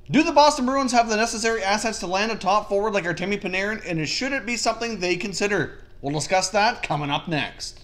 Do the Boston Bruins have the necessary assets to land a top forward like Artemi Panarin, and should it be something they consider? We'll discuss that coming up next.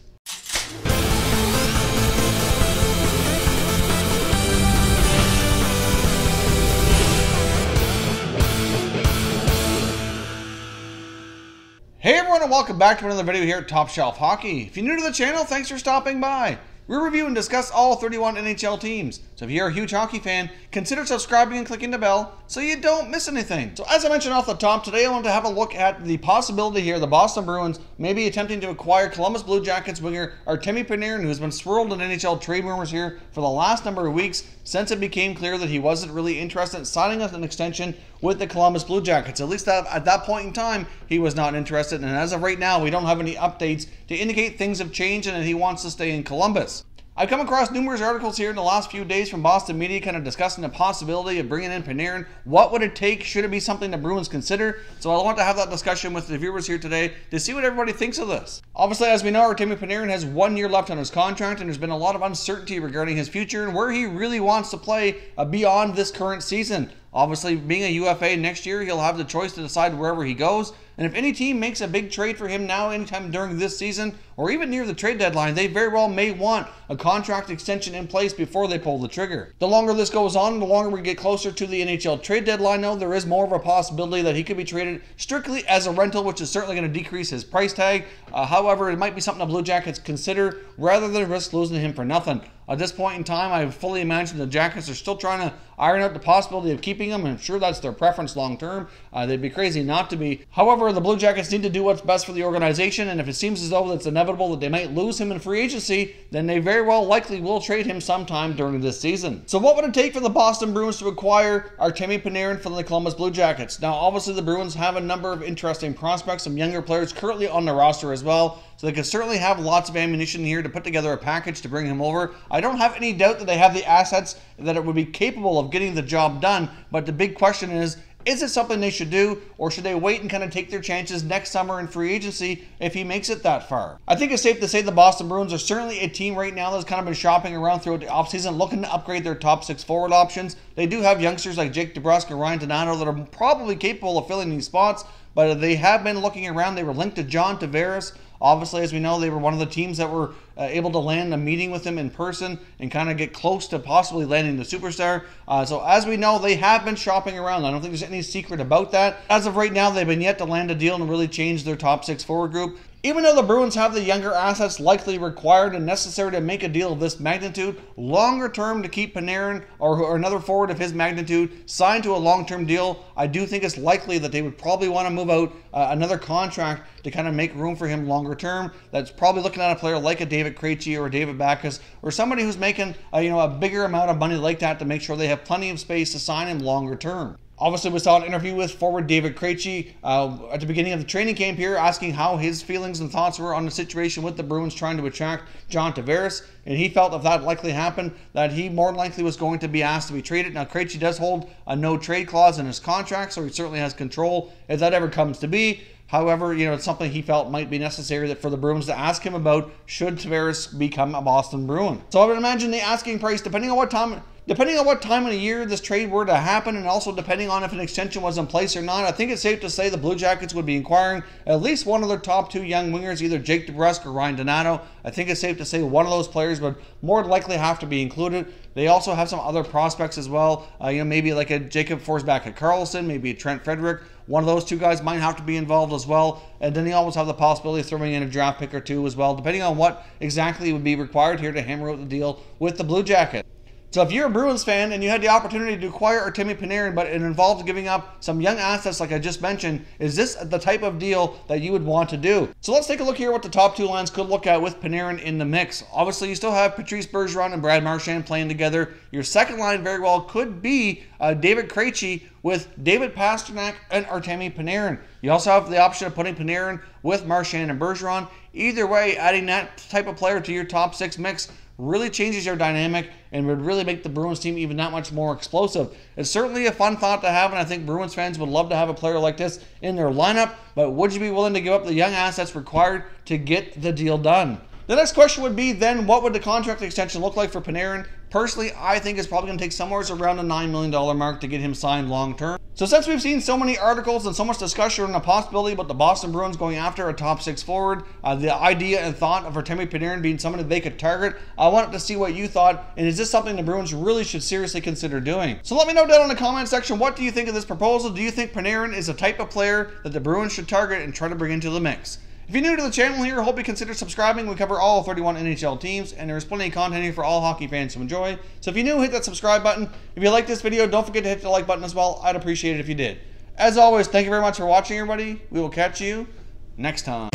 Hey everyone, and welcome back to another video here at Top Shelf Hockey. If you're new to the channel, thanks for stopping by. We review and discuss all 31 NHL teams. So if you're a huge hockey fan, consider subscribing and clicking the bell so you don't miss anything. So as I mentioned off the top, today I want to have a look at the possibility here the Boston Bruins may be attempting to acquire Columbus Blue Jackets winger Artemi Panarin, who's been swirled in NHL trade rumors here for the last number of weeks since it became clear that he wasn't really interested in signing an extension with the Columbus Blue Jackets. At least at that point in time, he was not interested, and as of right now, we don't have any updates to indicate things have changed and that he wants to stay in Columbus. I've come across numerous articles here in the last few days from Boston media kind of discussing the possibility of bringing in Panarin. What would it take? Should it be something the Bruins consider? So I want to have that discussion with the viewers here today to see what everybody thinks of this. Obviously, as we know, Artemi Panarin has 1 year left on his contract, and there's been a lot of uncertainty regarding his future and where he really wants to play beyond this current season. Obviously, being a UFA next year, he'll have the choice to decide wherever he goes. And if any team makes a big trade for him now anytime during this season, or even near the trade deadline, they very well may want a contract extension in place before they pull the trigger. The longer this goes on, the longer we get closer to the NHL trade deadline, though, there is more of a possibility that he could be traded strictly as a rental, which is certainly going to decrease his price tag. However, it might be something the Blue Jackets consider rather than risk losing him for nothing. At this point in time, I fully imagine the Jackets are still trying to iron out the possibility of keeping him. I'm sure that's their preference long term. They'd be crazy not to be. However, the Blue Jackets need to do what's best for the organization, and if it seems as though it's inevitable that they might lose him in free agency, then they very well likely will trade him sometime during this season. So what would it take for the Boston Bruins to acquire Artemi Panarin from the Columbus Blue Jackets? Now, obviously, the Bruins have a number of interesting prospects, some younger players currently on the roster as well. So they could certainly have lots of ammunition here to put together a package to bring him over. I don't have any doubt that they have the assets that it would be capable of getting the job done. But the big question is it something they should do, or should they wait and kind of take their chances next summer in free agency if he makes it that far? I think it's safe to say the Boston Bruins are certainly a team right now that's kind of been shopping around throughout the offseason, looking to upgrade their top 6 forward options. They do have youngsters like Jake DeBrusk and Ryan Donato that are probably capable of filling these spots, but they have been looking around. They were linked to John Tavares. Obviously, as we know, they were one of the teams that were able to land a meeting with him in person and kind of get close to possibly landing the superstar. So as we know, they have been shopping around. I don't think there's any secret about that. As of right now, they've been yet to land a deal and really change their top 6 forward group. Even though the Bruins have the younger assets likely required and necessary to make a deal of this magnitude, longer term to keep Panarin or another forward of his magnitude signed to a long-term deal, I do think it's likely that they would probably want to move out another contract to kind of make room for him longer term. That's probably looking at a player like a David Krejci or a David Backes, or somebody who's making a bigger amount of money like that to make sure they have plenty of space to sign him longer term. Obviously, we saw an interview with forward David Krejci at the beginning of the training camp here, asking how his feelings and thoughts were on the situation with the Bruins trying to attract John Tavares. And he felt if that likely happened, that he more than likely was going to be asked to be traded. Now, Krejci does hold a no-trade clause in his contract, so he certainly has control if that ever comes to be. However, it's something he felt might be necessary for the Bruins to ask him about should Tavares become a Boston Bruin. So I would imagine the asking price, depending on what time of the year this trade were to happen, and also depending on if an extension was in place or not, I think it's safe to say the Blue Jackets would be inquiring at least one of their top 2 young wingers, either Jake DeBrusk or Ryan Donato. I think it's safe to say one of those players would more likely have to be included. They also have some other prospects as well, maybe like a Jacob Forsback at Carlson, maybe a Trent Frederick. One of those 2 guys might have to be involved as well. And then they always have the possibility of throwing in a draft pick or 2 as well, depending on what exactly would be required here to hammer out the deal with the Blue Jackets. So if you're a Bruins fan and you had the opportunity to acquire Artemi Panarin, but it involves giving up some young assets like I just mentioned, is this the type of deal that you would want to do? So let's take a look here what the top 2 lines could look at with Panarin in the mix. Obviously, you still have Patrice Bergeron and Brad Marchand playing together. Your second line very well could be David Krejci with David Pastrnak and Artemi Panarin. You also have the option of putting Panarin with Marchand and Bergeron. Either way, adding that type of player to your top 6 mix really changes your dynamic and would really make the Bruins team even that much more explosive. It's certainly a fun thought to have, and I think Bruins fans would love to have a player like this in their lineup, but would you be willing to give up the young assets required to get the deal done? The next question would be then, what would the contract extension look like for Panarin? Personally, I think it's probably going to take somewhere around the $9 million mark to get him signed long term. So since we've seen so many articles and so much discussion on the possibility about the Boston Bruins going after a top 6 forward, the idea and thought of Artemi Panarin being someone that they could target, I wanted to see what you thought, and is this something the Bruins really should seriously consider doing? So let me know down in the comment section, what do you think of this proposal? Do you think Panarin is the type of player that the Bruins should target and try to bring into the mix? If you're new to the channel here, I hope you consider subscribing. We cover all 31 NHL teams, and there's plenty of content here for all hockey fans to enjoy. So if you're new, hit that subscribe button. If you like this video, don't forget to hit the like button as well. I'd appreciate it if you did. As always, thank you very much for watching, everybody. We will catch you next time.